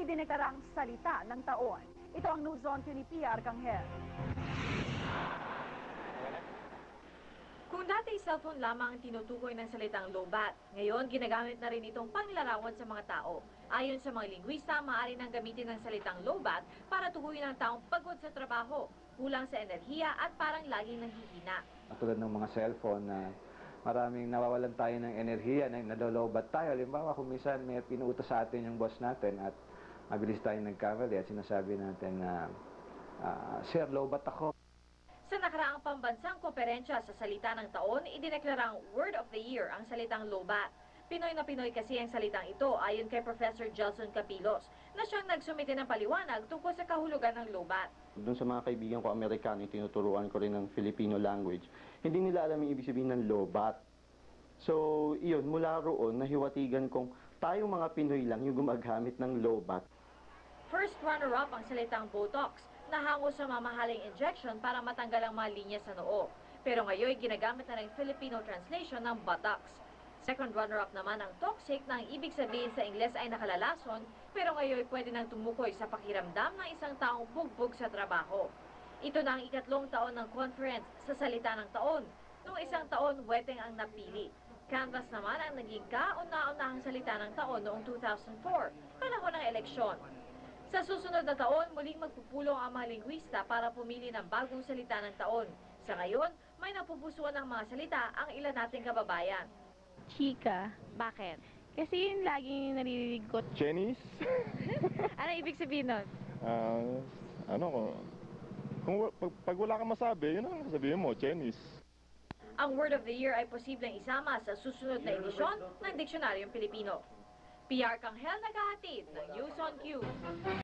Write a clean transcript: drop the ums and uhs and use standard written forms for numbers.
idineklarang salita ng taon. Ito ang News on Q ni Pia Arcangel. Kung dati cellphone lamang ang tinutukoy ng salitang lobat, ngayon ginagamit na rin itong panglarawan sa mga tao. Ayon sa mga lingwista, maaari nang gamitin ng salitang lobat para tukuyin ang taong pagod sa trabaho, kulang sa enerhiya at parang laging nanghihina. Tulad ng mga cellphone na maraming nawawalan tayo ng enerhiya, nalolobat tayo. Halimbawa kung minsan may pinuutos sa atin yung boss natin at mabilis tayo nagkamali at sinasabi natin na, Sir, lobat ako. Sa nakaraang pambansang komperensya sa salita ng taon, idineklarang Word of the Year ang salitang lobat. Pinoy na Pinoy kasi ang salitang ito ayon kay Professor Gelson Capilos na siyang nagsumite ng paliwanag tungkol sa kahulugan ng lobat. Doon sa mga kaibigan ko Amerikano, yung tinuturuan ko rin ng Filipino language, hindi nila alam yung ibig sabihin ng lobat. So, iyon, mula roon, nahiwatigan kong tayong mga Pinoy lang yung gumagamit ng lobat. First runner-up ang salitang Botox, na hango sa mamahaling injection para matanggal ang mga linya sa noo. Pero ngayon, ginagamit na ng Filipino translation ng buttocks. Second runner-up naman ang toxic na ang ibig sabihin sa Ingles ay nakalalason, pero ngayon pwede nang tumukoy sa pakiramdam ng isang taong bugbog sa trabaho. Ito na ang ikatlong taon ng conference sa salita ng taon. Noong isang taon, weteng ang napili. Canvas naman ang naging kauna-unahang salita ng taon noong 2004, panahon ng eleksyon. Sa susunod na taon, muling magpupulong ang mga lingwista para pumili ng bagong salita ng taon. Sa ngayon, may napupusuan ng mga salita ang ilan nating kababayan. Chika. Bakit? Kasi yun laging naririnig ko. Chinese? Ano ibig sabihin nun? Pag wala kang masabi, yun ang sabihin mo, Chinese. Ang Word of the Year ay posibleng isama sa susunod na edisyon ng Diksyonaryong Pilipino. PR Arcangel naghahatid ng News on Q.